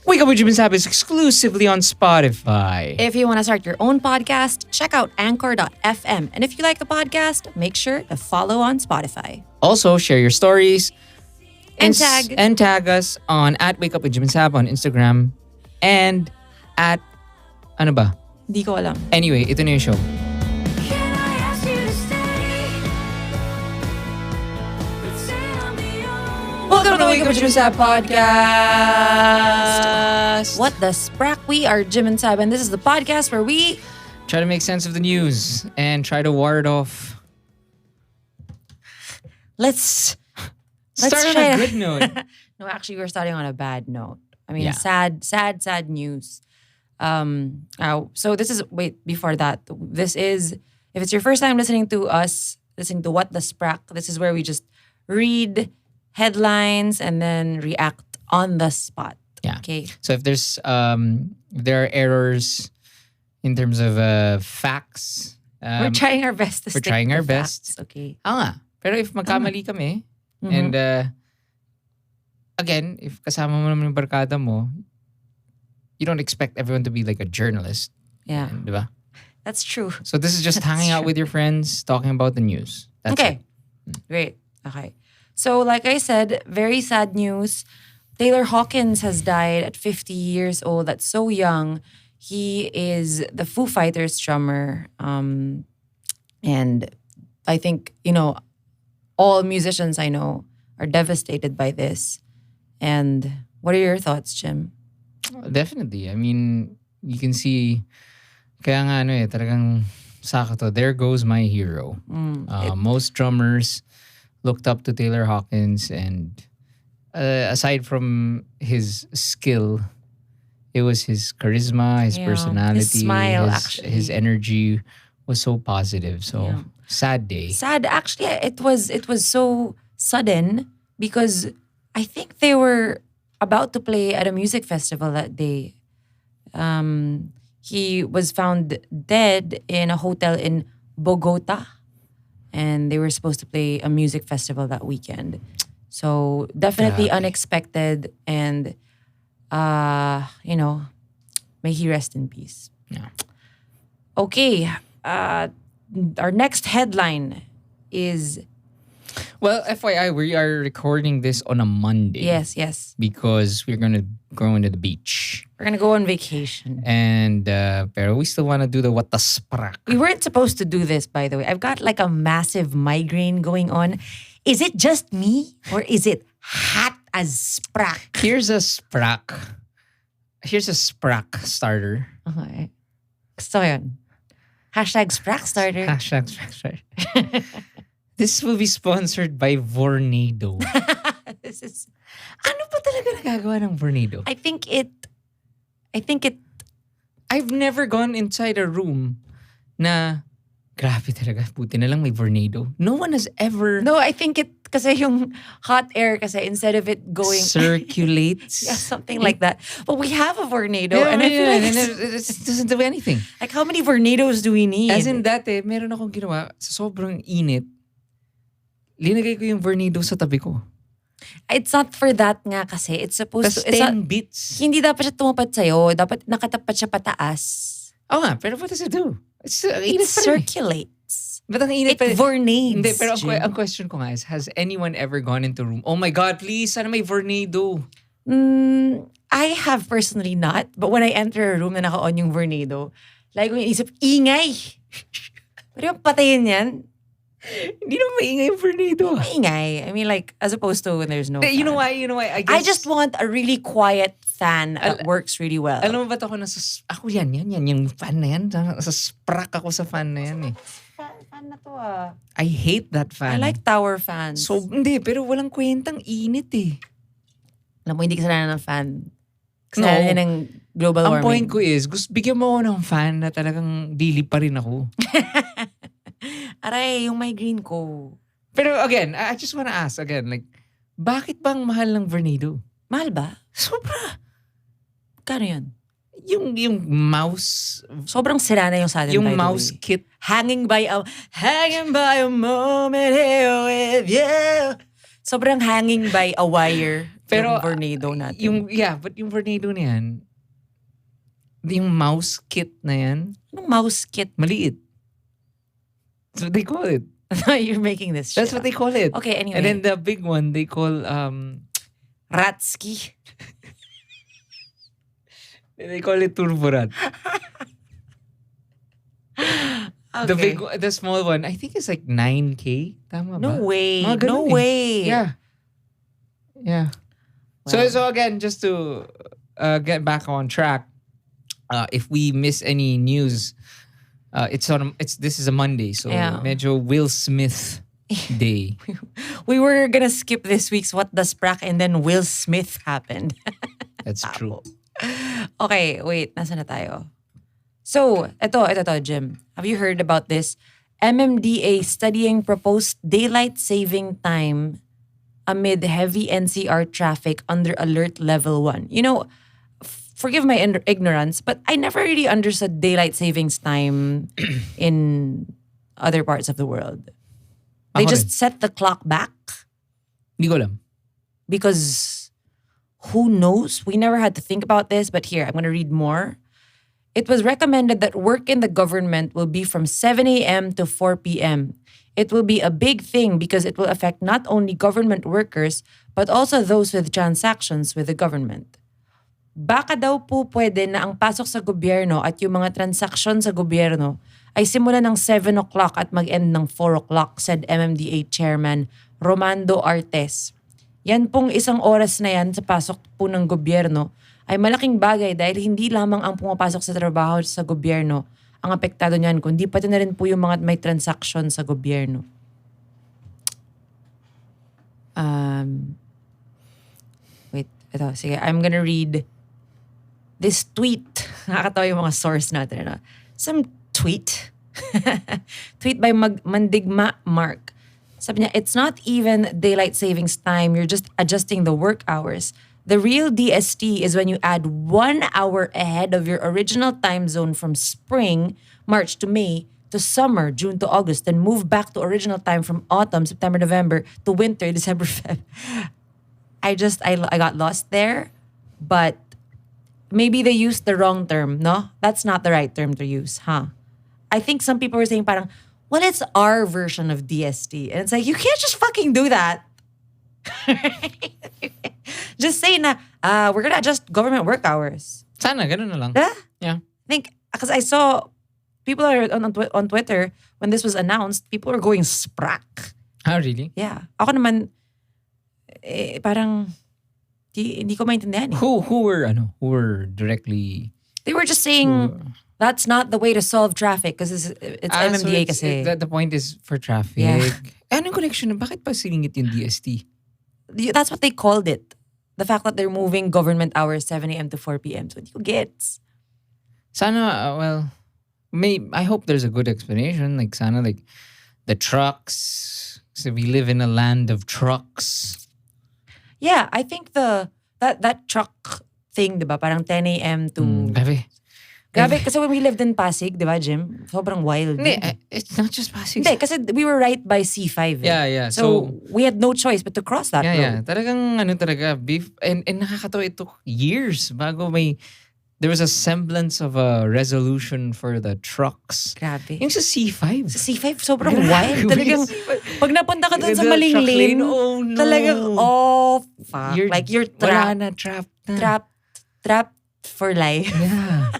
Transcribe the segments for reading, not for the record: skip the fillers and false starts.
Wake Up with Jim and Saab is exclusively on Spotify. If you want to start your own podcast, check out anchor.fm. And if you like the podcast, make sure to follow on Spotify. Also, share your stories And tag us on @Wake Up with Jim and Saab on Instagram and at ano ba? Di ko alam. Anyway, ito na yung show. Welcome to the Wake Up with Jim and Saab podcast. What the SPRAK? We are Jim and Saab, and this is the podcast where we Try to make sense of the news and try to ward off. let's Start on try a to- good note. No, actually, we're starting on a bad note. I mean, Yeah. sad news. So this is before that, this is if it's your first time listening to us, listening to What the SPRAK, this is where we just read headlines and then react on the spot. Yeah. Okay. So if there are errors in terms of facts, We're trying our best to stick trying to our best. facts, okay. nga. Pero if magkamali kami, and again, if kasama mo naman yung barkada mo, you don't expect everyone to be like a journalist. Yeah. Di ba? That's true. So this is just That's hanging out true. with your friends, talking about the news. That's Okay. it. Great. Okay. So like I said, very sad news. Taylor Hawkins has died at 50 years old. That's so young. He is the Foo Fighters drummer. And I think, all musicians I know are devastated by this. And what are your thoughts, Jim? Definitely. I mean, you can see, kaya nga talagang sakto. There goes my hero. Most drummers looked up to Taylor Hawkins, and aside from his skill, it was his charisma, his Yeah, personality, his smile, actually. his energy was so positive. So Yeah. sad day. Sad. Actually, it was so sudden because I think they were about to play at a music festival that day. He was found dead in a hotel in Bogota, and they were supposed to play a music festival that weekend. So definitely Grabe. unexpected, and may he rest in peace. Yeah. Okay, our next headline is Well, FYI, we are recording this on a Monday. yes. Because we're going to go into the beach. We're gonna go on vacation. And pero we still want to do the WATDASPRAK. We weren't supposed to do this, by the way. I've got like a massive migraine going on. Is it just me or is it hot as SPRAK? Here's a SPRAK. Here's a SPRAK starter. Okay. Gusto ko yun. Hashtag SPRAK starter. Hashtag SPRAK starter. This will be sponsored by Vornado. This is. Ano ba talaga nagagawa ng Vornado? I think it. I've never gone inside a room na grabe talaga. Buti na lang may Vornado. No one has ever No, I think it. Kasi yung hot air, kasi instead of it going. circulates. Yeah, something like that. But we have a Vornado, and I feel like it doesn't do anything. like how many Vornados do we need? As in dati, meron akong ginawa sa sobrang init. Linagay ko yung Vornado sa tabi ko. It's not for that nga kasi. It's supposed Tapos to. It's 10 not, bits. hindi dapat siya tumapad sa'yo. Dapat nakatapat siya pataas. Oo nga, pero what does it do? It's It init pa rin. circulates. Ba't ang init It pa rin? vornades. Hindi, pero Jim. ang question ko nga is, has anyone ever gone into a room? Oh my God, please, sana may Vornado. I have personally not. But when I enter a room na naka-on yung Vornado, like kung inisip, ingay! Pero yung patayin yan, Hindi naman maingay yung Vornado. ingay. I mean like, as opposed to when there's no fan. You know why? I guess, I just want a really quiet fan that works really well. Alam mo ba't ako ako yan, yung fan na yan. Nasa SPRAK ako sa fan na yan eh. Fan na to ah. I hate that fan. I like tower fans. So, hindi, pero walang kwentang init eh. Alam mo, hindi kasalanan ng fan. Kasalanan niya ng global Ang warming. point ko is, bigyan mo ako ng fan na talagang dili pa rin ako. Aray, yung migraine ko. Pero again, I just wanna ask again, like, bakit bang mahal ng Vornado? Mahal ba? Sobra. Kano yun? Yung mouse, Sobrang sira na yung sa atin, yung by the mouse way. kit. Hanging by a moment here with you. Sobrang hanging by a wire Pero yung Vornado natin. but yung Vornado na yan, yung mouse kit na yan, Anong mouse kit? maliit. That's what they call it. You're making this shit That's what they call it. Okay, anyway. And then the big one, they call, Ratski. they call it Turborat. Okay. The small one, I think it's like 9K. Tama ba? No way. Mga ganun No way. Yeah. Yeah. Wow. So again, just to get back on track, if we miss any news, this is a Monday, so Yeah. medyo Will Smith day. We were gonna skip this week's WATDASPRAK and then Will Smith happened. That's true. Okay, wait. Nasaan na tayo? So, ito, Jim. Have you heard about this? MMDA studying proposed daylight saving time amid heavy NCR traffic under alert level 1. You know, forgive my ignorance, but I never really understood daylight savings time in other parts of the world. They Ako just rin. set the clock back Hindi ko alam. because who knows? We never had to think about this, but here, I'm going to read more. It was recommended that work in the government will be from 7 a.m. to 4 p.m. It will be a big thing because it will affect not only government workers, but also those with transactions with the government. Baka daw po pwede na ang pasok sa gobyerno at yung mga transaksyon sa gobyerno ay simula ng 7 o'clock at mag-end ng 4 o'clock, said MMDA Chairman Romando Artes. Yan pong isang oras na yan sa pasok po ng gobyerno ay malaking bagay dahil hindi lamang ang pumapasok sa trabaho sa gobyerno ang apektado niyan, kundi pati na rin po yung mga may transaction sa gobyerno. Wait, ito, sige, I'm gonna read this tweet. Nakakatawa yung mga source natin. Ano? Some tweet. Tweet by Mandigma Mark. Sabi niya, it's not even daylight savings time. You're just adjusting the work hours. The real DST is when you add 1 hour ahead of your original time zone from spring, March to May, to summer, June to August, then move back to original time from autumn, September, November, to winter, December, Feb. I got lost there, but maybe they used the wrong term, no? That's not the right term to use, huh? I think some people were saying parang, well, it's our version of DST. And it's like, you can't just fucking do that. Just say na, we're gonna adjust government work hours. Sana, ganun na lang. Yeah. I think, because I saw people are on Twitter, when this was announced, people were going SPRAK. Ah, really? Yeah. Ako naman, parang, hindi ko maintindihan. Who were directly... They were just saying, that's not the way to solve traffic because it's MMDA so kasi. The point is for traffic. Yeah. Anong connection? Bakit pa siningit yung DST? That's what they called it. The fact that they're moving government hours 7 a.m. to 4 p.m. So you get. Sana, I hope there's a good explanation. Like, sana, like, the trucks. So we live in a land of trucks. Yeah, I think that truck thing, diba? Parang 10 a.m. to... Grabe, kasi when we lived in Pasig, diba, Jim? Sobrang wild. Hindi, it's not just Pasig. Hindi, kasi we were right by C5. Yeah. So we had no choice but to cross that road. Yeah. Talagang, beef. And nakakatawa, it took years bago there was a semblance of a resolution for the trucks. Grabe. Yung sa C5. Sa C5, sobrang wild. Talagang, pag napunta ka dun sa maling lane, oh no. talagang, fuck. You're wala na, trapped na. Trapped for life. Yeah.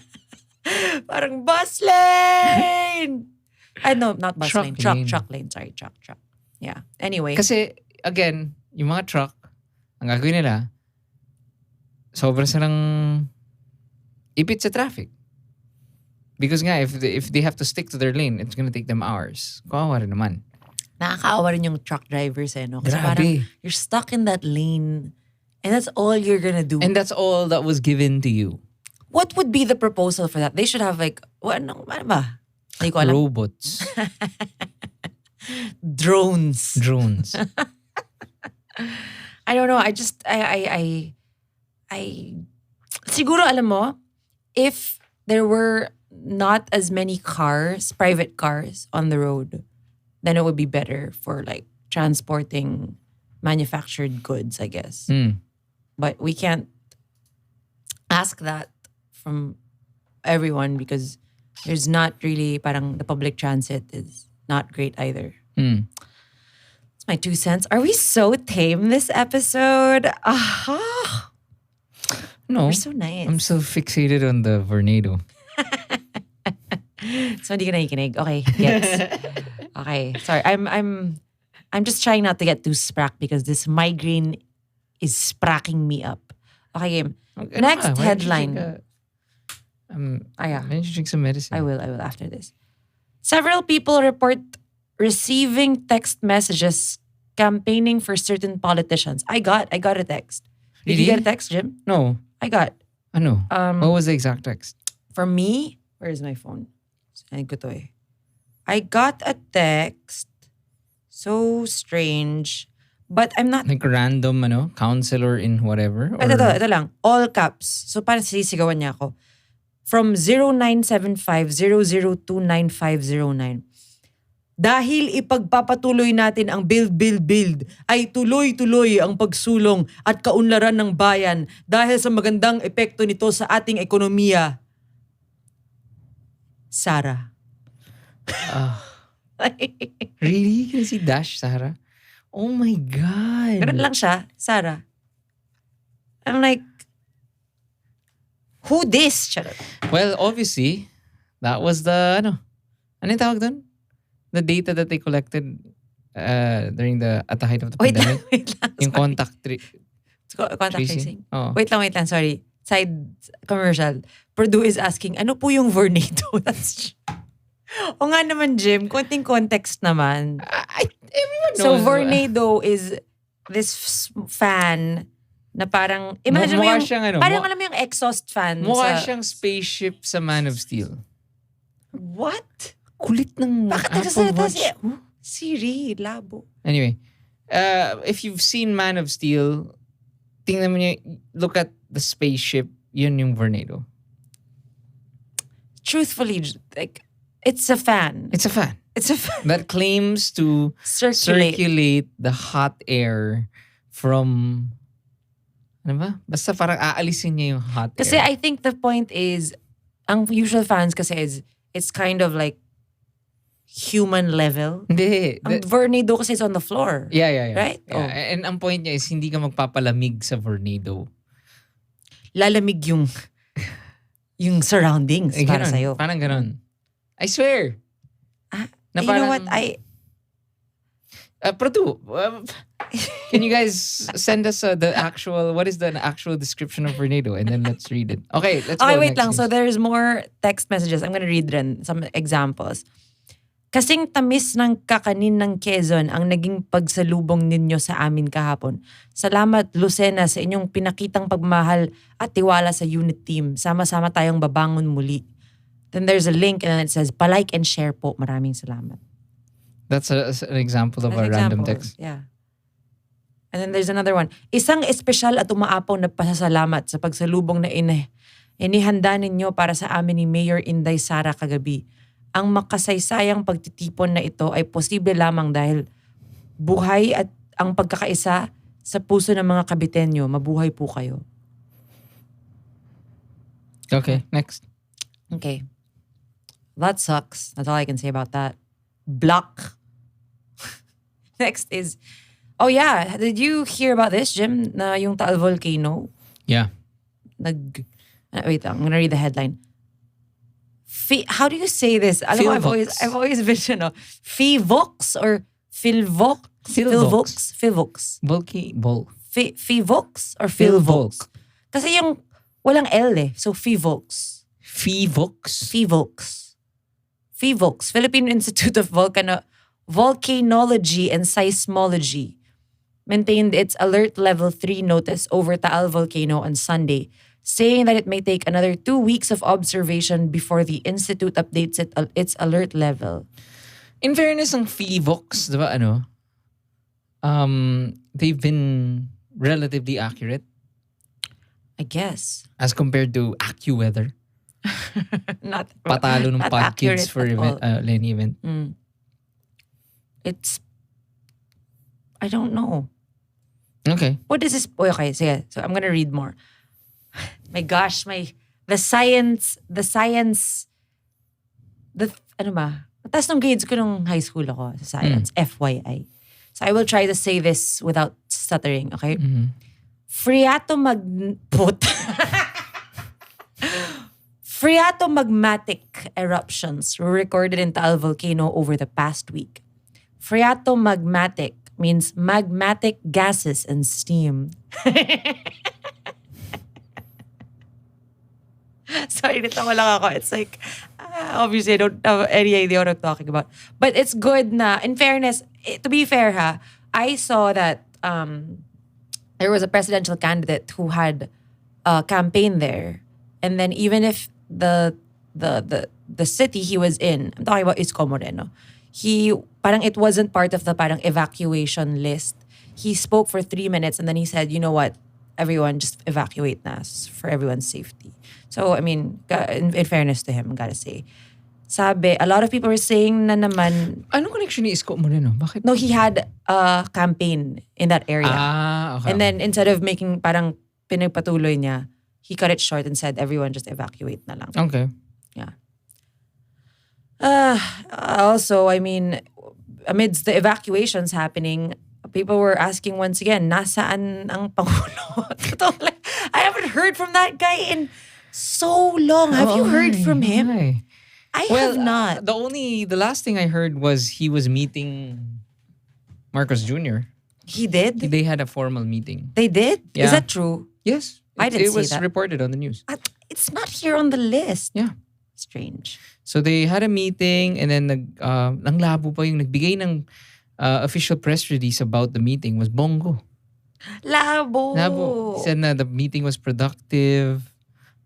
Parang bus lane! No, not bus Truck lane. lane. Truck lane. Sorry, truck. Yeah. Anyway. Kasi, again, yung mga truck, ang gagawin nila, sobrang silang ipit sa traffic. Because nga, if they have to stick to their lane, it's gonna take them hours. Kawawa rin naman. Nakakaawa rin yung truck drivers no? Kasi Grabe. parang you're stuck in that lane and that's all you're gonna do. And that's all that was given to you. What would be the proposal for that? They should have like, ano ba? Hindi ko alam. Robots. Drones. I don't know. I siguro alam mo, if there were not as many cars, private cars on the road, then it would be better for like transporting manufactured goods, I guess. But we can't ask that from everyone because there's not really, parang the public transit is not great either. It's my 2 cents. Are we so tame this episode? Aha! No. We're so nice. I'm so fixated on the Vornado. So hindi ka nakikinig. Okay, gets. Okay, sorry. I'm just trying not to get too SPRAK because this migraine is spracking me up. Okay, game. Next headline. Why don't you drink some medicine? I will after this. Several people report receiving text messages campaigning for certain politicians. I got a text. Did you Really? get a text, Jim? No. I got. Ano? What was the exact text? For me, where is my phone? Saan ko to eh. I got a text. So strange. But I'm not... Like random, counselor in whatever? Or... Ito lang. All caps. So parang sisigawan niya ako. From 0975-0029509. Dahil ipagpapatuloy natin ang build, ay tuloy-tuloy ang pagsulong at kaunlaran ng bayan dahil sa magandang epekto nito sa ating ekonomiya. Sarah. Really? Can you see Dash, Sarah? Oh my God. Ganun lang siya, Sarah. I'm like, who this? Charot. Well, obviously, that was the, ano yung tawag doon? The data that they collected during at the height of the pandemic. Wait lang. Yung contact Contact tracing. Oh. Wait lang, sorry. Side commercial. Purdue is asking, ano po yung Vornado? O nga naman, Jim, konting context naman. Everyone knows. So, Vornado is this fan na parang, imagine mo yung, siyang, parang alam mo yung exhaust fan. Mukha siyang spaceship sa Man of Steel. What? Kulit ng Bakit Apple Watch. Siri, labo. Anyway, if you've seen Man of Steel, tingnan mo niyo, look at the spaceship, yun yung Vornado. Truthfully, like, it's a fan. It's a fan. It's a fan. That claims to circulate the hot air from, ano ba? Basta parang aalisin niya yung hot air. Kasi I think the point is, ang usual fans kasi is, it's kind of like human level. Hindi. Ang Vornado kasi is on the floor. Yeah. Right? Yeah. Oh. And ang point niya is hindi ka magpapalamig sa Vornado. Lalamig yung surroundings para ganun, sa'yo. Parang ganun. I swear. You know what? Produ, can you guys send us what is the actual description of Vornado, and then let's read it. Okay, let's go. Okay, wait next lang. news. So there's more text messages. I'm gonna read rin some examples. Kasing tamis ng kakanin ng Quezon ang naging pagsalubong ninyo sa amin kahapon. Salamat, Lucena, sa inyong pinakitang pagmahal at tiwala sa unit team. Sama-sama tayong babangon muli. Then there's a link and then it says, palike and share po. Maraming salamat. That's an example of a random text. Yeah. And then there's another one. Isang espesyal at umaapaw na pasasalamat sa pagsalubong na inihanda ninyo para sa amin ni Mayor Inday Sara kagabi. Ang makasaysayang pagtitipon na ito ay posible lamang dahil buhay at ang pagkakaisa sa puso ng mga Kabitenyo. Mabuhay po kayo. Okay, next. Okay. That sucks. That's all I can say about that. Block. Next is, oh yeah, did you hear about this, Jim? Na yung Taal volcano? Yeah. Wait, I'm gonna read the headline. How do you say this? Alam mo, I've always been, Fivox or Filvox? Filvox. Fivox or Filvox? Kasi yung walang L eh. So Fivox. Fivox. Philippine Institute of Volcanology and Seismology maintained its alert level 3 notice over Taal volcano on Sunday, saying that it may take another 2 weeks of observation before the institute updates its alert level. In fairness, ang Fivox, diba they've been relatively accurate. I guess. As compared to AccuWeather. Not Patalo ng not podkids accurate for any event. It's, I don't know. Okay. What is this? Okay, so I'm gonna read more. My gosh, the science, ano ba? Mataas ng grades ko nung high school ako sa science, FYI. So I will try to say this without stuttering, okay? Phreatomagmatic eruptions were recorded in Taal volcano over the past week. Phreatomagmatic means magmatic gases and steam. Sorry, natawa lang ako. It's like, obviously, I don't have any idea what I'm talking about. But it's good na, in fairness, to be fair I saw that there was a presidential candidate who had a campaign there. And then even if the city he was in, I'm talking about Isko Moreno, parang it wasn't part of the parang evacuation list. He spoke for 3 minutes and then he said, you know what, everyone just evacuate na for everyone's safety. So, I mean, in fairness to him, gotta say. Sabi, a lot of people were saying na naman... Anong connection ni Isko Moreno? Bakit? No, he had a campaign in that area. Okay. And then instead of making parang pinagpatuloy niya, he cut it short and said, everyone just evacuate na lang. Okay. Yeah. Also, I mean, amidst the evacuations happening, people were asking once again, nasaan ang Pangulo? I haven't heard from that guy in so long. Have you heard from him? Hi. I have not. The last thing I heard was he was meeting Marcos Jr. He did? They had a formal meeting. They did? Yeah. Is that true? Yes. I didn't see It was that. reported on the news. It's not here on the list. Yeah. Strange. So they had a meeting and then ang labo pa yung nagbigay ng official press release about the meeting was Bongo. Labo. He said na the meeting was productive,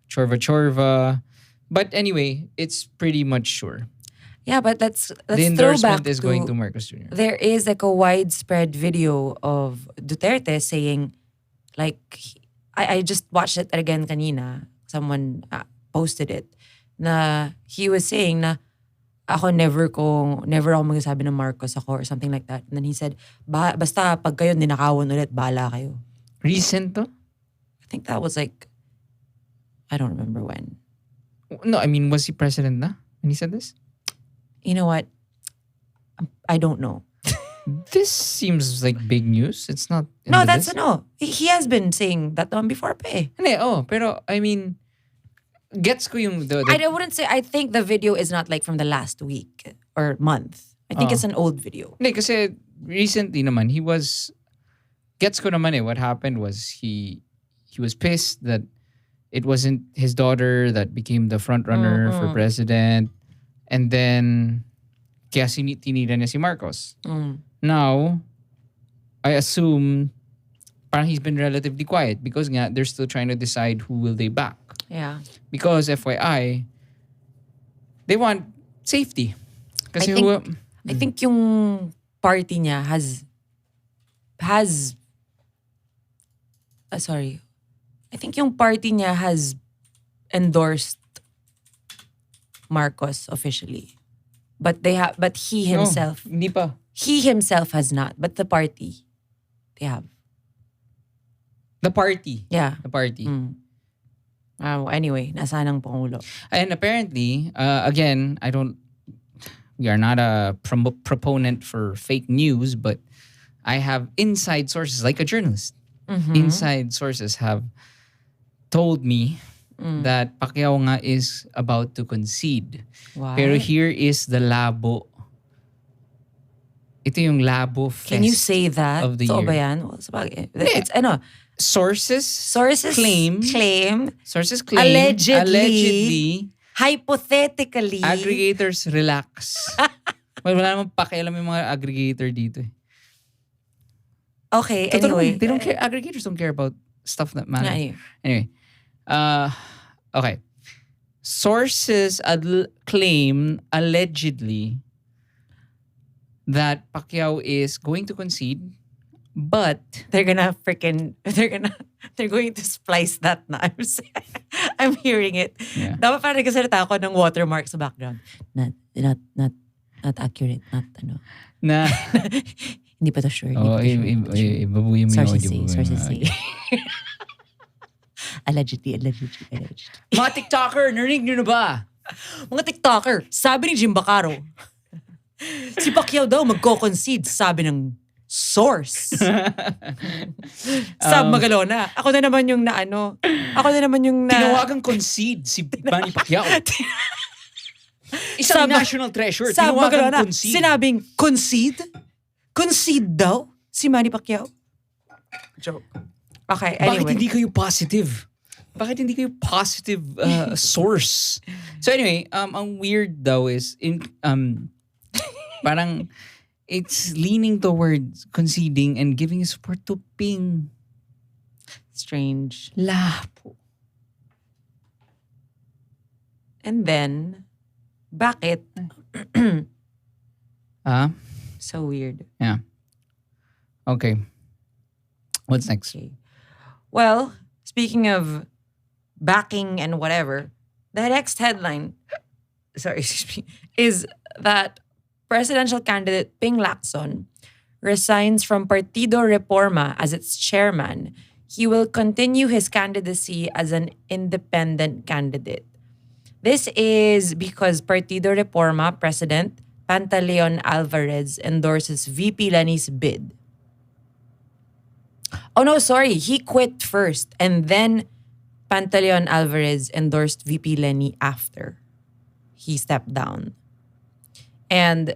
chorva. But anyway, it's pretty much sure. Yeah, but let's The endorsement throwback is going to Marcos Jr. There is like a widespread video of Duterte saying, like, I just watched it again kanina. Someone posted it. Na he was saying na ako never ako magsasabi ng Marcos ako or something like that. And then he said, basta pag kayo ninakawan ulit, bahala kayo. Recent to? I think that was like, I don't remember when. No, I mean, was he president na when he said this? You know what? I don't know. This seems like big news. It's not. No, that's no. He has been saying that one before pa eh. Hindi, pero I mean, gets ko yung I wouldn't say, I think the video is not like from the last week or month. I think it's an old video. Hindi, kasi recently naman, gets ko naman what happened was he was pissed that it wasn't his daughter that became the front runner for president. And then, kaya tinira niya si Marcos. Now, I assume parang he's been relatively quiet because nga, they're still trying to decide who will they back. Yeah. Because FYI, they want safety. Kasi I think yung party niya has sorry. I think yung party niya has endorsed Marcos officially. But he himself Hindi pa. He himself has not, but the party they have. The party. Yeah. The party. Anyway, nasaan ang Pangulo? And apparently, again, we are not a proponent for fake news, but I have inside sources, like a journalist. Inside sources have told me that Pacquiao nga is about to concede. Why? Pero here is the labo. Ito yung labo fest. Can you say that? Of the Totoo year. ba yan? It's Sources claim. Sources claim. Allegedly. Hypothetically. Aggregators relax. Wala namang pakialam yung mga aggregator dito. Okay, Totoo, anyway. they don't care. Aggregators don't care about stuff that matters. Yeah, Anyway. Okay. Sources claim allegedly that Pacquiao is going to concede, but they're going to splice that na. I'm hearing it. Yeah. Dapat parang nagkasalita ako ng watermark sa background. Not accurate, not ano. na Hindi pa to sure. Hindi Oh, pa to sure. ibabuhin mo yung Sources audio. say, sources say. Allegedly. Mga TikToker, narinig nyo na ba? Mga TikToker, sabi ni Jim Bacaro, si Pacquiao daw magko-concede, sabi ng source. Saab Magalona. Ako na naman yung Tinawagang concede si Manny Pacquiao. Isang Saab- national treasure. Saab Tinawagang Magalona. concede. Sinabing concede? Concede daw si Manny Pacquiao? Joke. Okay, anyway. Bakit hindi kayo positive? Bakit hindi kayo positive source? So anyway, ang weird daw is parang it's leaning towards conceding and giving support to Ping. Strange. Lapo. And then, bakit? So weird. Yeah. Okay. What's next? Okay. Well, speaking of backing and whatever, the next headline, is that presidential candidate Ping Lacson resigns from Partido Reforma as its chairman. He will continue his candidacy as an independent candidate. This is because Partido Reforma President Pantaleon Alvarez endorses VP Leni's bid. Oh no, sorry. He quit first and then Pantaleon Alvarez endorsed VP Leni after he stepped down. And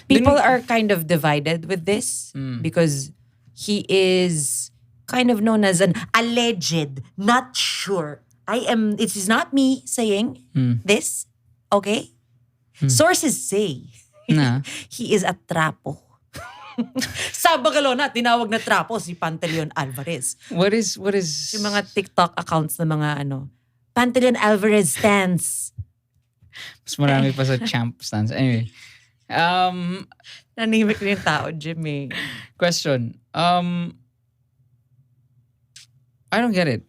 people are kind of divided with this because he is kind of known as an alleged, not sure. It is not me saying this, okay? Sources say Na. he is a trapo. Sa Bagalona, tinawag na trapo si Pantaleon Alvarez. What is Yung mga TikTok accounts na mga Pantaleon Alvarez stands. mas marami pa sa champ stance. Anyway. Nanimik na yung tao, Jimmy. Question. I don't get it.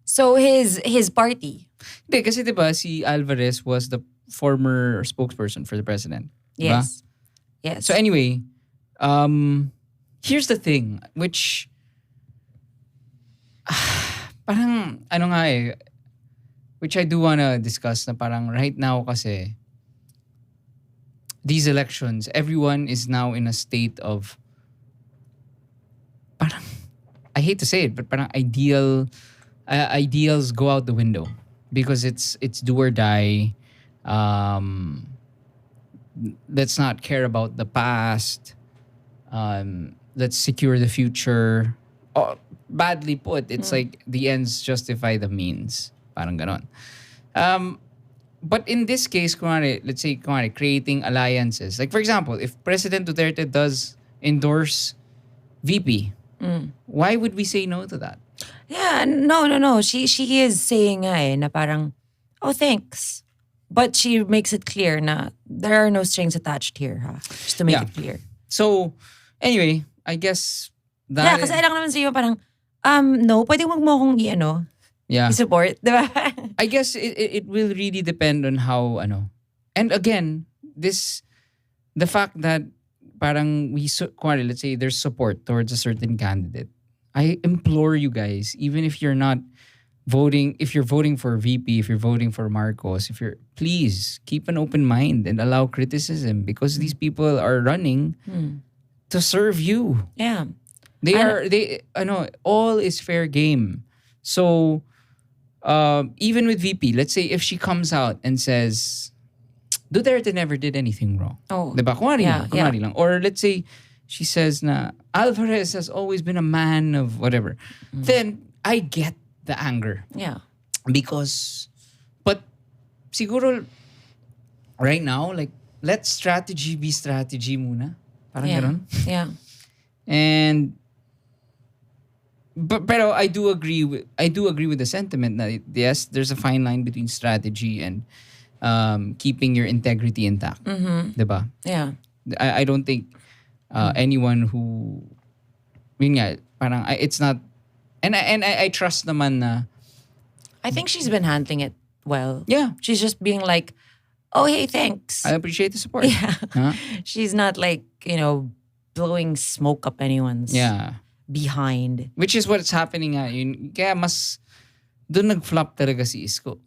So his party. Hindi, kasi diba si Alvarez was the former spokesperson for the president. Diba? Yes. Yes. So anyway, here's the thing, which parang which I do wanna discuss na parang right now kasi these elections, everyone is now in a state of parang, I hate to say it, but parang ideals go out the window because it's do or die. Let's not care about the past. Let's secure the future. Oh, badly put, it's like the ends justify the means. Parang ganon. But in this case, let's say creating alliances. Like for example, if President Duterte does endorse VP, why would we say no to that? Yeah, no. She is saying na parang, oh, thanks. But she makes it clear na there are no strings attached here, ha? Just to make it clear. So, anyway, I guess that... Yeah, kasi alam naman sa'yo parang, no, pwede wag mo akong i-support, di ba? I guess it will really depend on how, And again, the fact that parang let's say there's support towards a certain candidate. I implore you guys, even if you're not voting, if you're voting for VP, if you're voting for Marcos, please keep an open mind and allow criticism because these people are running to serve you. Yeah. All is fair game. So, even with VP, let's say if she comes out and says, Duterte never did anything wrong. Oh. Diba? Kunwari lang. Or let's say, she says na Alvarez has always been a man of whatever. Then, I get the anger. Yeah. But siguro, right now, like, let strategy be strategy muna. Parang ganon. Yeah. Pero I do agree with the sentiment that yes, there's a fine line between strategy and keeping your integrity intact. Diba? Yeah. I don't think anyone who parang it's not and I trust naman na I think she's been handling it well. Yeah. She's just being like, oh, hey, thanks. I appreciate the support. Yeah. Huh? She's not like, blowing smoke up anyone's behind. Which is what's happening nga. Kaya mas doon nag-flop talaga si Isko.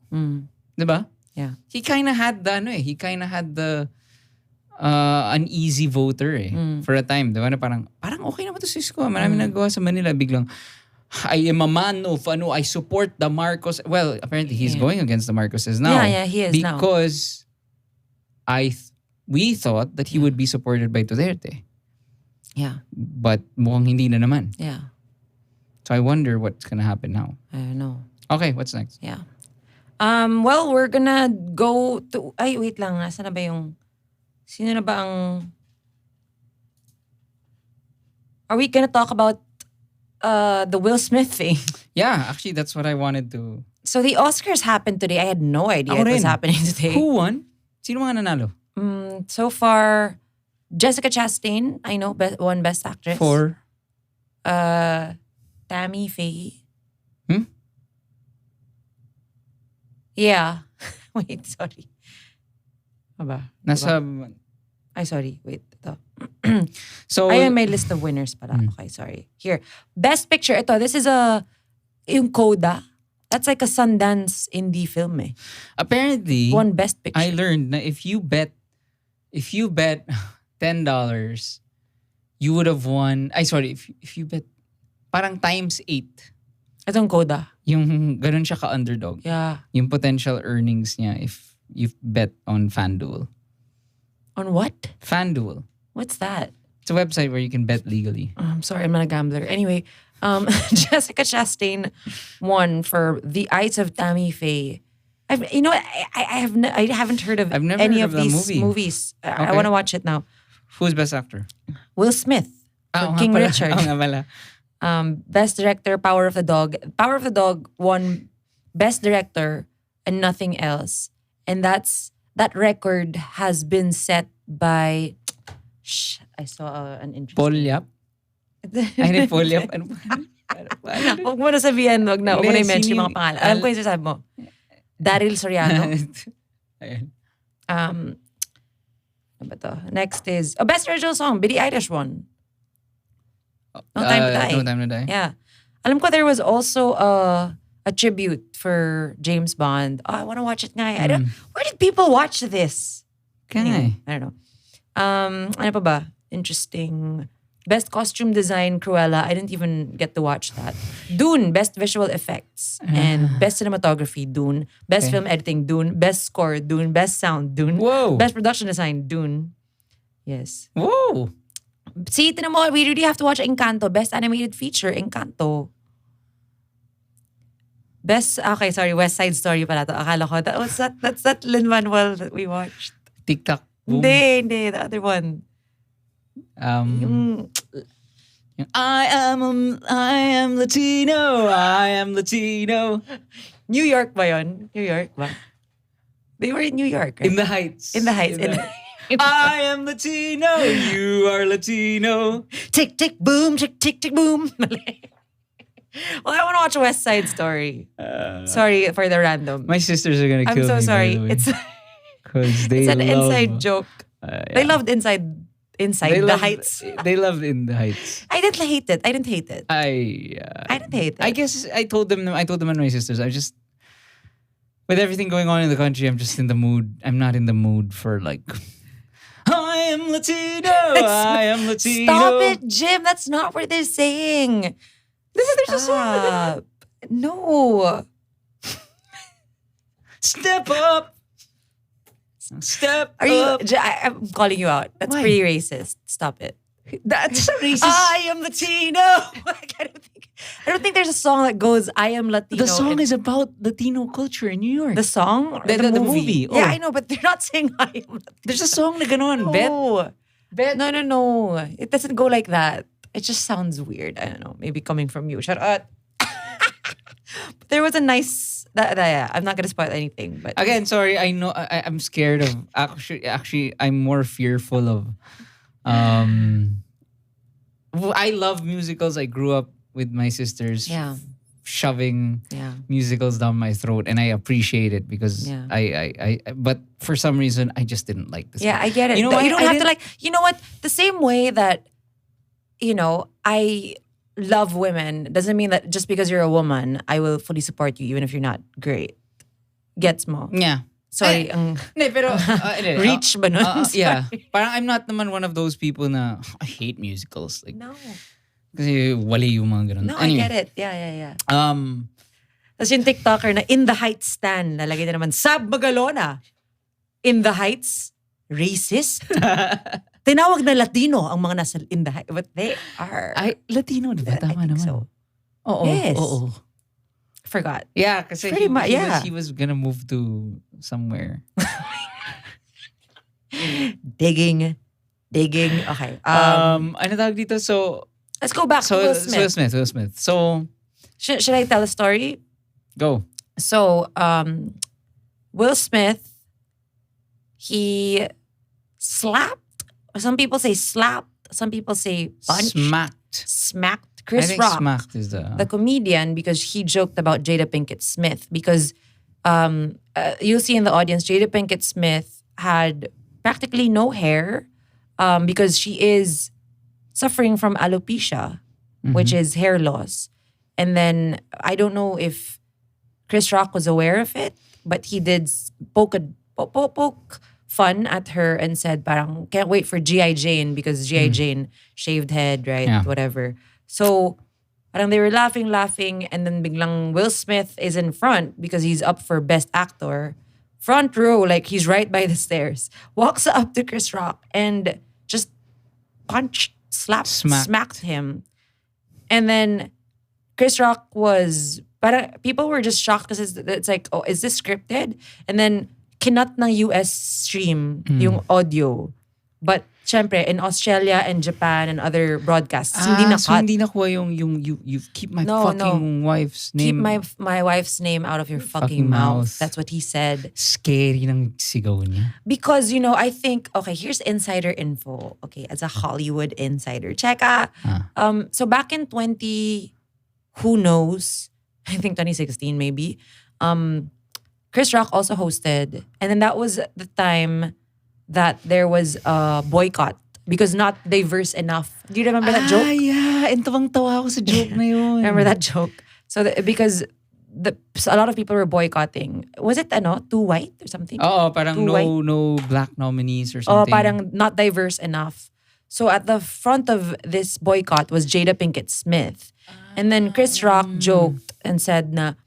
Diba? Yeah. He kind of had the uneasy voter for a time. Diba? Na parang okay naman to si Isko. Marami nagawa sa Manila. Biglang, I am a man of, I support the Marcos. Well, apparently he's going against the Marcoses now. Yeah, he is because we thought that he would be supported by Duterte. Yeah. But mukhang hindi na naman. Yeah. So I wonder what's gonna happen now. I don't know. Okay, what's next? Yeah. Well, we're gonna go to... Ay, wait lang. Nasaan na ba yung... Sino na ba ang... Are we gonna talk about the Will Smith thing? Yeah, actually, that's what I wanted to... So the Oscars happened today. I had no idea it was happening today. Who won? Sino mga nanalo? So far, Jessica Chastain, I know, won Best Actress. For? Tammy Faye. Yeah. Wait, sorry. Aba? Nasa... Ay, sorry. Wait. Ito. So... Ayun, may list of winners pala. Okay, sorry. Here. Best Picture. Ito, this is yung Coda. That's like a Sundance indie film eh. Apparently... Won Best Picture. I learned na if you bet $10, you would have won... Ay, sorry. If you bet... Parang times 8. Itong Coda. Yung ganun siya ka-underdog. Yeah. Yung potential earnings niya if you bet on FanDuel. On what? FanDuel. What's that? It's a website where you can bet legally. I'm sorry, I'm not a gambler. Anyway, Jessica Chastain won for The Eyes of Tammy Faye. I haven't heard of any of these movies. I want to watch it now. Who's Best Actor? Will Smith for King Richard. Best Director, Power of the Dog. Power of the Dog won Best Director and nothing else. And that record has been set by... I saw an interesting... Paul Yap? Ay, Paul Yap. Huwag mo na sabihin, huwag mo na i-mention yung mga pangalan. Alam ko yung sasabi mo. Daryl Soriano. Ano ba to? Next is... Best Original Song, Billie Eilish won. No Time to Die. No Time to Die. Yeah. Alam ko there was also a tribute for James Bond. Oh, I want to watch it nga. Where did people watch this? Anyway, I don't know. Ano pa ba? Interesting. Best Costume Design, Cruella. I didn't even get to watch that. Dune, Best Visual Effects. And Best Cinematography, Dune. Best Film Editing, Dune. Best Score, Dune. Best Sound, Dune. Whoa. Best Production Design, Dune. Yes. Whoa. See, tinan mo, we really have to watch Encanto. Best Animated Feature, Encanto. West Side Story pala to. Akala ko, that's that Lin-Manuel that we watched. TikTok. Hindi, the other one. I am Latino. I am Latino. New York ba yun? New York ba? They were in New York, right? In the Heights. In the Heights. I am Latino. You are Latino. Tick, tick, boom. Tick, tick, tick, boom. Well, I want to watch West Side Story. Sorry for the random. My sisters are gonna kill me. I'm so sorry. It's an inside joke. They loved Inside the Heights. They loved In the Heights. I didn't hate it. I didn't hate it. I guess I told them and my sisters, I just, with everything going on in the country, I'm just in the mood. I'm not in the mood for like, I am Latino. I am Latino. Stop it, Jim. That's not what they're saying. There's a song. No. Step up. Step Are you? up. I'm calling you out. That's Why? pretty racist. Stop it. That's racist. I am Latino. I don't think there's a song that goes, I am Latino. The song is about Latino culture in New York. The song? Or The movie. Yeah, I know, but they're not saying I am Latino. There's a song na ganon. No. Bet. No. It doesn't go like that. It just sounds weird. I don't know. Maybe coming from you. Shut up. There was a nice... I'm not going to spoil anything. But Again, sorry. I know I'm scared of... Actually, I'm more fearful of... I love musicals. I grew up with my sisters shoving musicals down my throat. And I appreciate it because but for some reason, I just didn't like this. Yeah, I get it. You know No, what? you don't have to like... You know what? The same way that I love women. Doesn't mean that just because you're a woman, I will fully support you even if you're not great. Gets mo? Yeah. Sorry, Hindi, pero, reach ba nun? yeah. Parang I'm not naman one of those people na, I hate musicals. Like, No. Kasi wali yung mga ganun. No, Anyway, I get it. Yeah. Um, Tapos yung TikToker na In the Heights stan, lalagay na naman, Saab Magalona. In the Heights, racist. Tinawag na Latino ang mga nasa In the Heights. But they are. Latino, diba? I Tama think naman. so. Oo. Yes. Oo. Forgot. Yeah, kasi Pretty much, yeah. he was gonna move to somewhere. Digging. Okay. Ano tawag dito? So, Let's go back to Will Smith. Will Smith. So, Should I tell a story? go. So, Will Smith, he slapped. Some people say slapped. Some people say punched. Smacked Chris I think Rock, smacked is the comedian, because he joked about Jada Pinkett Smith. Because you'll see in the audience, Jada Pinkett Smith had practically no hair because she is suffering from alopecia, which is hair loss. And then I don't know if Chris Rock was aware of it, but he did poke fun at her and said, parang, can't wait for G.I. Jane because G.I. Jane, shaved head, right? Yeah. Whatever. So, parang they were laughing, and then biglang Will Smith is in front because he's up for Best Actor. Front row, like he's right by the stairs. Walks up to Chris Rock and just smacked him. And then Chris Rock was, people were just shocked because it's like, oh, is this scripted? And then kinat ng US stream yung audio. But syempre, in Australia and Japan and other broadcasts, hindi na so hindi nakuha yung you keep my fucking wife's name. Keep my wife's name out of your fucking mouth. That's what he said. Scary ng sigaw niya. Because, I think, okay, here's insider info. Okay, as a Hollywood insider. Cheka. So back in who knows, I think 2016 maybe, Chris Rock also hosted. And then that was the time that there was a boycott because not diverse enough. Do you remember that joke? Yeah. And tawang-tawa ako sa joke na yun. Remember that joke? So because a lot of people were boycotting. Was it too white or something? Oo, parang no black nominees or something. Oh, parang not diverse enough. So at the front of this boycott was Jada Pinkett Smith. And then Chris Rock joked and said na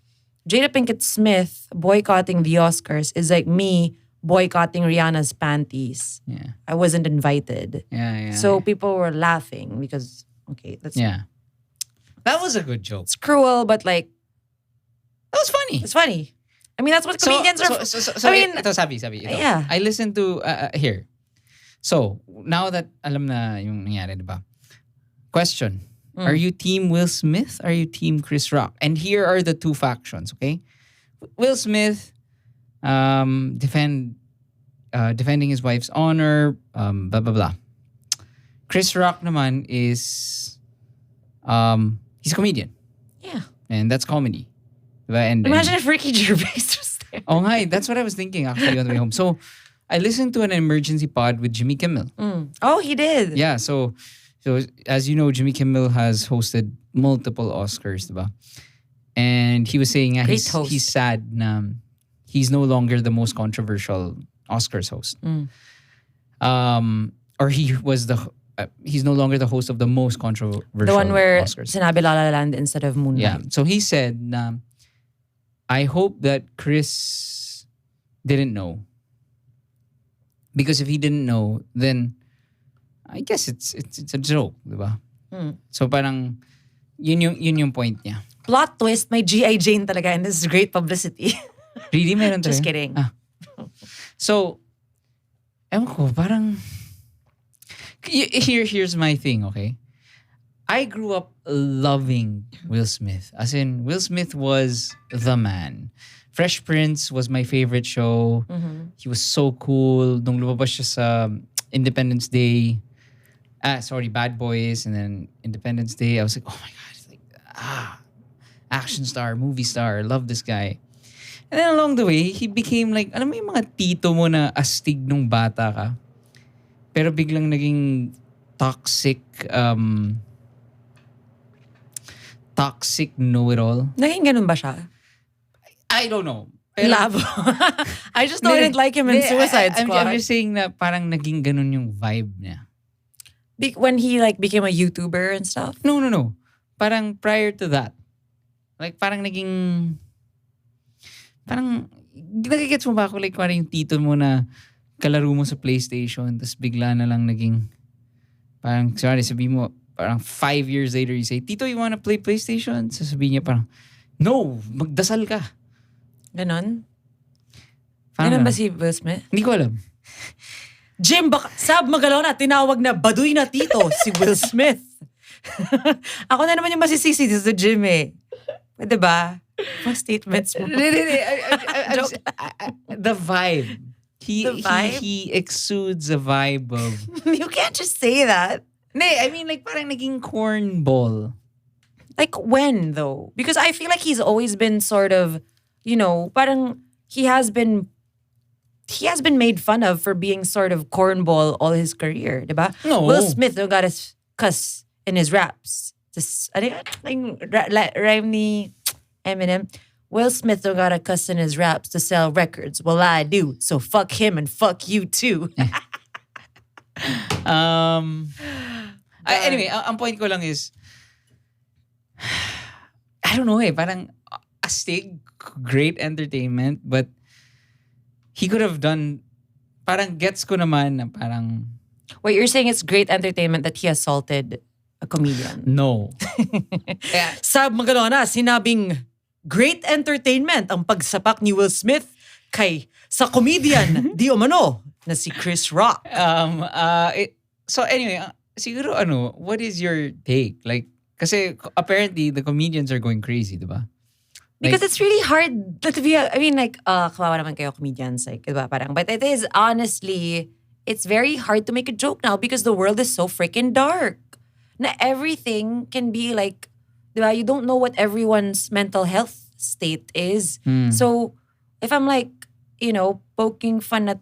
Jada Pinkett Smith boycotting the Oscars is like me boycotting Rihanna's panties. Yeah. I wasn't invited. Yeah. So people were laughing because, okay, that's... Yeah. That was a good joke. It's cruel, but like... That was funny. It's funny. I mean, that's what comedians are... So, ito sabi. Ito. Yeah. I listened to... here. So, now that alam na yung nangyari, diba? Question. Are you team Will Smith? Are you team Chris Rock? And here are the two factions, okay? Will Smith... defending his wife's honor, blah blah blah. Chris Rock naman is he's a comedian. Yeah. And that's comedy. Diba? Imagine if Ricky Gervais was there. Oh hi, that's what I was thinking actually on the way home. So I listened to an emergency pod with Jimmy Kimmel. Oh, he did. Yeah, so as you know, Jimmy Kimmel has hosted multiple Oscars, diba? And he was saying he's sad na he's no longer the most controversial Oscars host. Or he's no longer the host of the most controversial The one where Oscars. sinabi La La Land instead of Moonlight. Yeah. So he said na, I hope that Chris didn't know. Because if he didn't know, then I guess it's a joke, diba? So parang yun yung point niya. Plot twist, may G.I. Jane talaga and this is great publicity. Really? Meron Just talaga? kidding. So, ewan ko, parang... Here's my thing, okay? I grew up loving Will Smith. As in, Will Smith was the man. Fresh Prince was my favorite show. He was so cool. Nung lumabas siya sa Independence Day. Bad Boys and then Independence Day. I was like, oh my God. It's like, action star, movie star. Love this guy. And then along the way, he became like, alam mo yung mga tito mo na astig nung bata ka. Pero biglang naging toxic toxic know-it-all. Naging ganun ba siya? I don't know. Pero, Labo. I just know I didn't like him in Suicide Squad. I'm just saying na parang naging ganun yung vibe niya. When he like became a YouTuber and stuff? No. Parang prior to that. Like parang naging... Parang... Nagigets mo ba ako? Like parang yung tito mo na kalaro mo sa PlayStation tapos bigla na lang naging... Parang, sorry, sabi mo, parang 5 years later you say, Tito, you wanna play PlayStation? Sasabihin niya parang, no, magdasal ka. Ganon? Parang Ganon ba si Will Smith? Hindi ko alam. Jim, Saab Magalona, tinawag na baduy na tito si Will Smith. Ako na naman yung masisisi sa Jim eh. Pwede ba? Mga statements mo. The vibe. The vibe? He exudes a vibe of... You can't just say that. I mean like parang naging cornball. Like when though? Because I feel like he's always been sort of, parang he has been made fun of for being sort of cornball all his career, diba? No. Will Smith got his cuss in his raps. Rhyme ni Eminem. Will Smith got a cuss in his raps to sell records. Well, I do. So fuck him and fuck you too. Anyway, ang point ko lang is, I don't know parang astig, great entertainment, but he could have done, parang gets ko naman na parang... Wait, you're saying it's great entertainment that he assaulted a comedian? No. Saab Magalona, sinabing great entertainment ang pagsapak ni Will Smith sa comedian di umano na si Chris Rock. So anyway, siguro what is your take? Like, kasi apparently the comedians are going crazy, diba? Because it's really hard to be, kawawa naman kayo comedians, like, diba, parang, but it is honestly, it's very hard to make a joke now because the world is so freaking dark. Na everything can be like, diba, you don't know what everyone's mental health state is. So, if I'm like, poking fun at,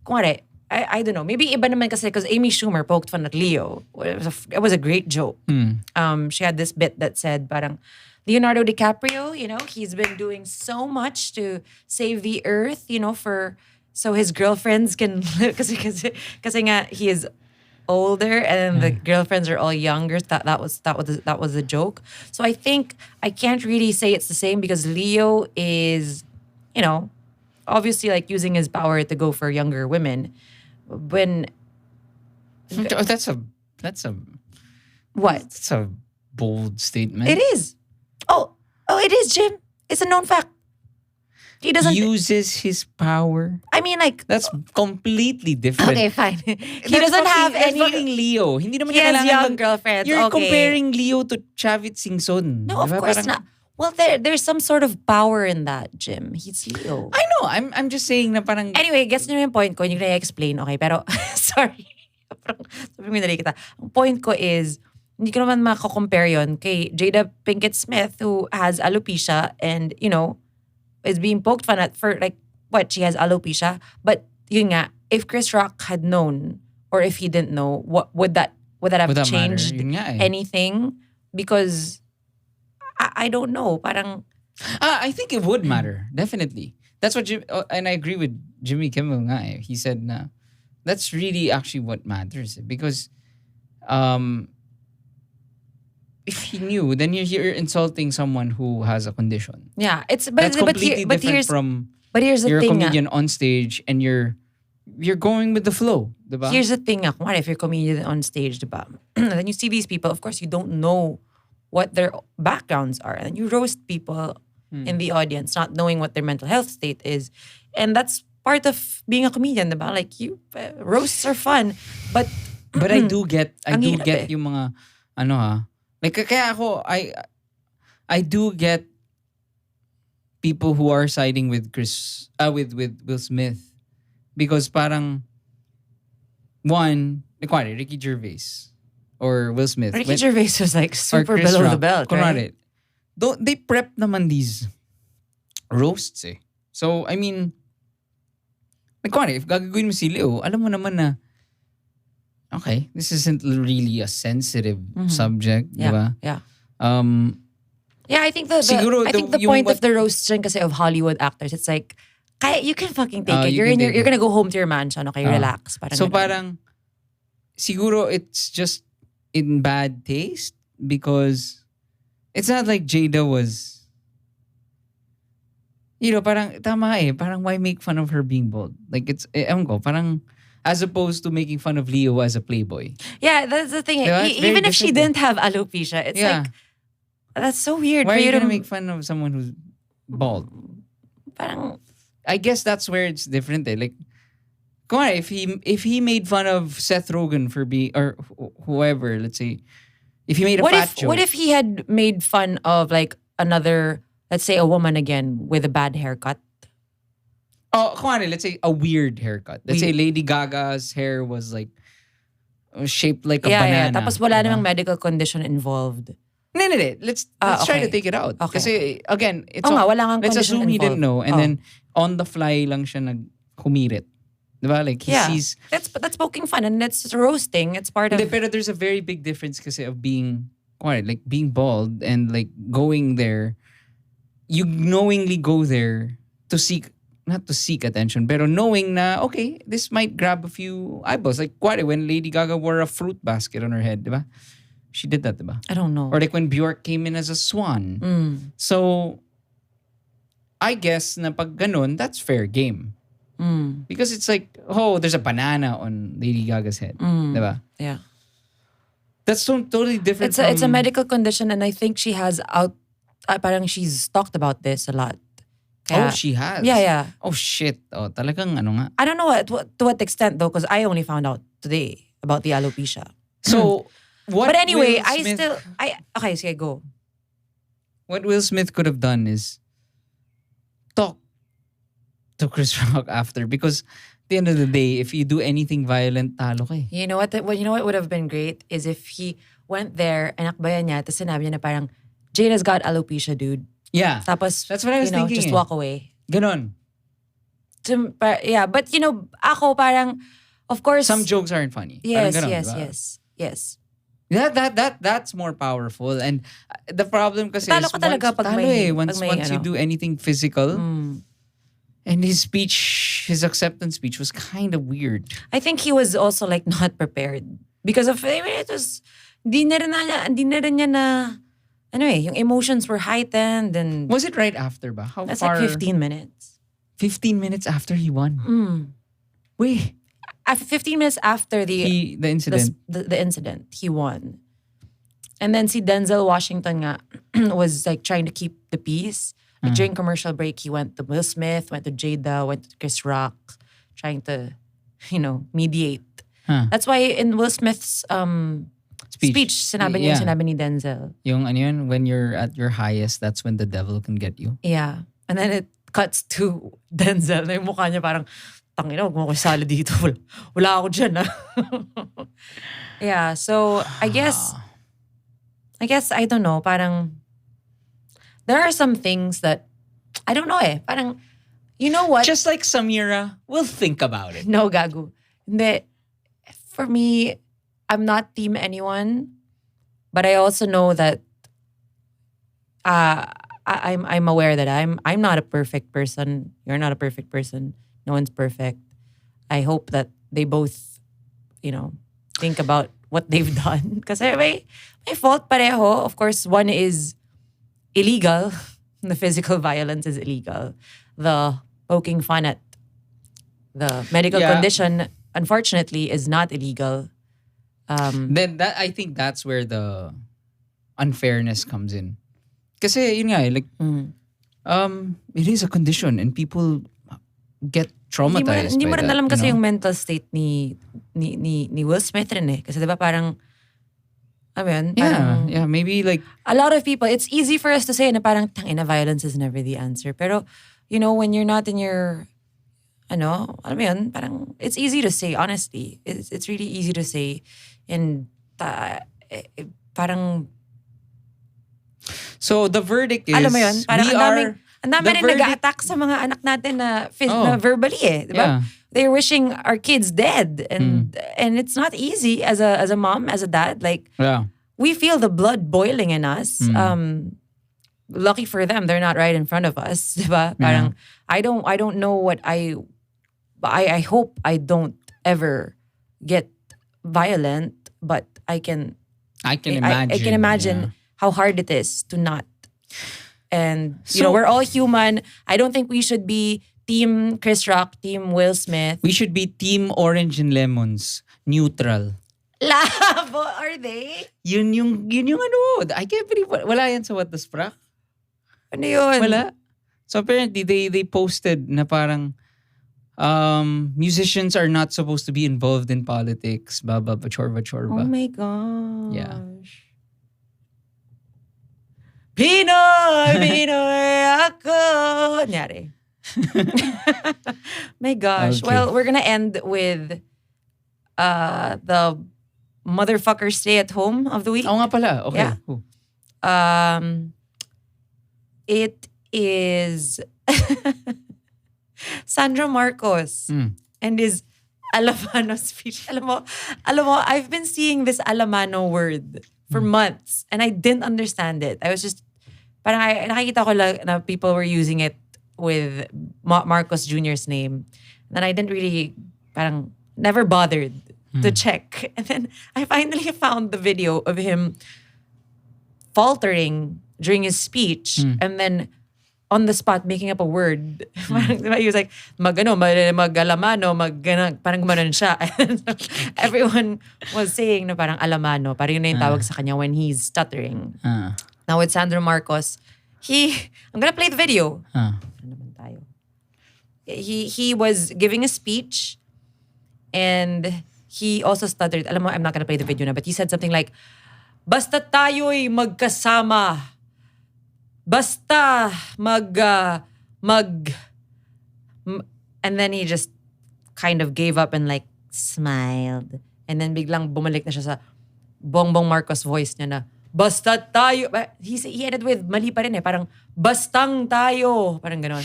kumare, I don't know, maybe iba naman kasi because Amy Schumer poked fun at Leo. It was a great joke. She had this bit that said, parang, Leonardo DiCaprio, he's been doing so much to save the earth, so his girlfriends can live, kasi nga he is older and the girlfriends are all younger. That was a joke. So I think I can't really say it's the same because Leo is, obviously like using his power to go for younger women. That's a what? That's a bold statement. It is. Oh, it is, Jim. It's a known fact. He doesn't uses his power. I mean, like, that's completely different. Okay, fine. He doesn't have any. That's fucking Leo. Hindi naman He niya has kailangan young girlfriends. You're Okay. comparing Leo to Chavit Singson. No, of course not. Well, there's some sort of power in that, Jim. He's Leo. I know. I'm just saying na parang... Anyway, gets niyo yung point ko. Hindi ko na i-explain. Okay, pero sorry. Sabi mo dali kita. Ang point ko is, hindi ko naman makakompare yun kay Jada Pinkett Smith who has alopecia and, is being poked fun at for like, what, she has alopecia. But yun nga, if Chris Rock had known or if he didn't know, what would that have changed anything? Because I don't know. Parang... I think it would matter. Definitely. That's what and I agree with Jimmy Kimmel nga eh. He said na that's really actually what matters. Because if he knew, then you're insulting someone who has a condition. Yeah, that's completely different from here's the you're thing, a comedian on stage and you're going with the flow, diba? Here's the thing, what if you're a comedian on stage, diba? Then you see these people, of course you don't know what their backgrounds are, and you roast people in the audience, not knowing what their mental health state is, and that's part of being a comedian, diba? Like roasts are fun, but I do get yung mga like kaya ako I do get people who are siding with with Will Smith because parang one like Ricky Gervais or Will Smith. Ricky Gervais was like super below the belt, right? They prep naman these roasts eh. So I mean, like if gagawin mo si Leo, alam mo naman na okay, this isn't really a sensitive subject, di Yeah, ba? yeah. Um, Yeah, I think the Siguro I think the yung point what- of the roasting kasi of Hollywood actors, it's like, kaya you can fucking take it. you You're can take you're it. gonna go home to your mansion, okay? Relax. Parang So ganun. parang, siguro it's just in bad taste because it's not like Jada was, parang tama parang why make fun of her being bald? Like it's, ewan ko, parang as opposed to making fun of Leo as a playboy. Yeah, that's the thing. Diba? It's very Even if she different didn't have alopecia, it's Yeah. like, that's so weird Why for are you you to gonna make fun of someone who's bald? parang, I guess that's where it's different. Like, come on, if he made fun of Seth Rogen for being or whoever, let's say, if he made a fat joke. what if he had made fun of like another, let's say a woman again with a bad haircut? Oh, come on, let's say a weird haircut. Let's say Lady Gaga's hair was like shaped like a banana. Tapos wala diba? namang medical condition involved. No. Let's try to okay. take it out. Okay. Kasi again, it's Oo nga, wala ngang let's condition assume he didn't know, involved. and then on the fly lang siya humirit. Diba? Like he sees. That's poking fun and it's roasting. It's part of. Pero there's a very big difference kasi of being like being bald and like going there. You knowingly go there to seek, not to seek attention, pero knowing na, okay, this might grab a few eyeballs. Like, when Lady Gaga wore a fruit basket on her head, diba? She did that, diba? I don't know. Or like when Bjork came in as a swan. So, I guess na pag ganun, that's fair game. Because it's like, there's a banana on Lady Gaga's head. Diba? Yeah. That's totally different It's a medical condition and I think she has parang she's talked about this a lot. Kaya, she has? Yeah. Oh, shit. Oh, talagang ano nga. I don't know to what extent though, because I only found out today about the alopecia. So, but anyway, Will okay, sige, go. What Will Smith could have done is talk to Chris Rock after, because at the end of the day, if you do anything violent, talo ka eh. You know what would have been great is if he went there and akbayan niya, tapos sinabi niya na parang, Jada's got alopecia, dude. Yeah. Tapos, that's what I was thinking. Just walk away. Ganon. Yeah, but ako parang, of course. Some jokes aren't funny. Yes, Parang ganon, yes, yes. That's more powerful. And the problem kasi Talo is ka talaga pag once you do anything physical, and his speech, his acceptance speech was kind of weird. I think he was also like not prepared because of it was di na rin niya na yung emotions were heightened and was it right after ba? How that's far? like 15 minutes. 15 minutes after he won. Wait. 15 minutes after the incident. The incident, he won. And then si Denzel Washington nga was like trying to keep the peace. Like during commercial break, he went to Will Smith, went to Jada, went to Chris Rock, trying to, mediate. That's why in Will Smith's speech sinabi ni Denzel. Yung ano yun, when you're at your highest, that's when the devil can get you. Yeah. And then it cuts to Denzel. Na yung mukha niya parang, tangina, huwag mo ko isali dito. Wala ako dyan, Yeah, so I guess, I don't know, parang, there are some things that, I don't know parang, you know what? Just like Samira, we'll think about it. No, gago. Hindi. For me, I'm not team anyone, but I also know that I'm aware that I'm not a perfect person. You're not a perfect person. No one's perfect. I hope that they both, think about what they've done. Kasi may fault pareho. Of course, one is illegal. The physical violence is illegal. The poking fun at the medical condition, unfortunately, is not illegal. Then I think that's where the unfairness comes in. Kasi yun nga, like, it is a condition and people get traumatized. Hindi mo by rin that, alam kasi yung mental state ni Will Smith rin eh. Kasi diba parang, yeah, maybe like, a lot of people, it's easy for us to say na parang, tangina, violence is never the answer. Pero, when you're not in your, alam mo yun, parang, it's easy to say, honestly. It's really easy to say. And, parang, so the verdict is, alam mo yun, parang ang dami rin nag-a-attack sa mga anak natin na verbally eh. Diba? Yeah. they're wishing our kids dead, and it's not easy as a mom, as a dad. Like we feel the blood boiling in us. Lucky for them, they're not right in front of us, diba? Parang I don't know what I hope I don't ever get violent, but I can imagine. I can imagine how hard it is to not. And you know, we're all human. I don't think we should be Team Chris Rock, Team Will Smith. We should be Team Orange and Lemons. Neutral. Labo, are they? Yun yung ano. I can't believe, wala yan sa WATDASPRAK. Ano yun? Wala. So apparently, they posted na parang musicians are not supposed to be involved in politics. Baba, chorba. Oh my gosh. Yeah. Pinoy ako. Nyari. My gosh. Okay. Well, we're gonna end with the motherfucker stay at home of the week. Oo nga pala. Okay. Yeah. It is Sandra Marcos and his Alamano speech. Alam mo, I've been seeing this Alamano word for months and I didn't understand it. I was just, parang nakikita ko lang na people were using it with Marcos Jr.'s name. And then I didn't really, parang never bothered to check. And then I finally found the video of him faltering during his speech and then on the spot making up a word. He was like, mag-Alamano, parang gumanon siya. And everyone was saying na parang Alamano, parang yun na yung tawag sa kanya when he's stuttering. Now with Sandro Marcos, I'm gonna play the video. He was giving a speech and he also stuttered. Alam mo, I'm not gonna play the video na, but he said something like, Basta't tayo'y magkasama. Basta and then he just kind of gave up and like smiled. And then biglang bumalik na siya sa Bongbong Marcos voice niya na, Basta't tayo. He ended with, mali pa rin eh, parang, bastang tayo. Parang ganon.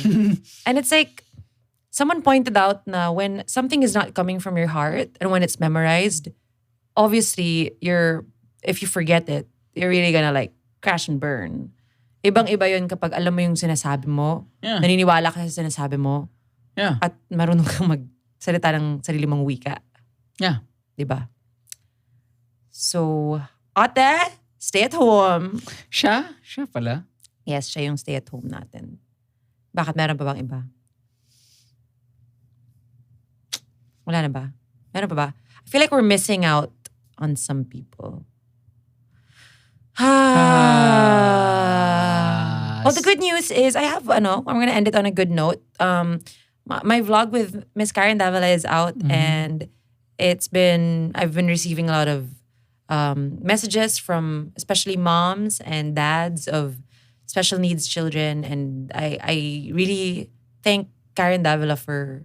And it's like, someone pointed out na when something is not coming from your heart and when it's memorized, obviously, if you forget it, you're really gonna like crash and burn. Ibang-iba yun kapag alam mo yung sinasabi mo, naniniwala ka sa sinasabi mo, at marunong kang magsalita ng sarili mong wika. Yeah. Diba? So, ate, stay at home. Siya pala. Yes, siya yung stay at home natin. Bakit meron pa bang iba? Wala na ba? Meron pa ba? I feel like we're missing out on some people. Well, the good news is I'm going to end it on a good note. My vlog with Miss Karen Davila is out and I've been receiving a lot of messages from especially moms and dads of special needs children, and I really thank Karen Davila for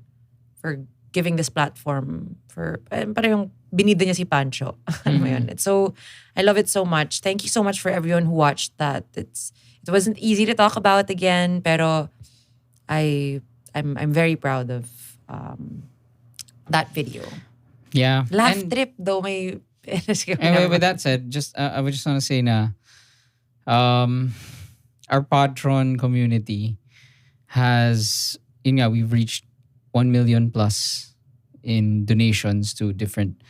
giving this platform for parang yung binida niya si Pancho. Alam mo yun? So I love it so much. Thank you so much for everyone who watched that. It wasn't easy to talk about again, pero I'm very proud of that video. Yeah. Laugh trip though may. Anyway, with that said, I would just want to say na our Patron community has we've reached 1 million plus in donations to different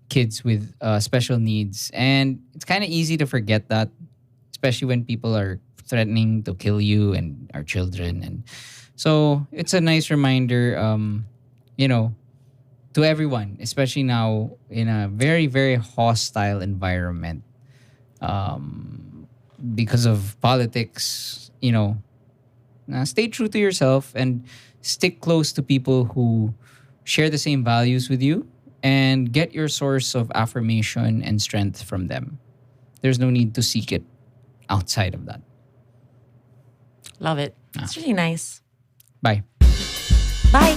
kids with special needs, and it's kind of easy to forget that, especially when people are threatening to kill you and our children. And so it's a nice reminder, to everyone, especially now in a very, very hostile environment because of politics, stay true to yourself and stick close to people who share the same values with you and get your source of affirmation and strength from them. There's no need to seek it outside of that. Love it. It's really nice. Bye. Bye.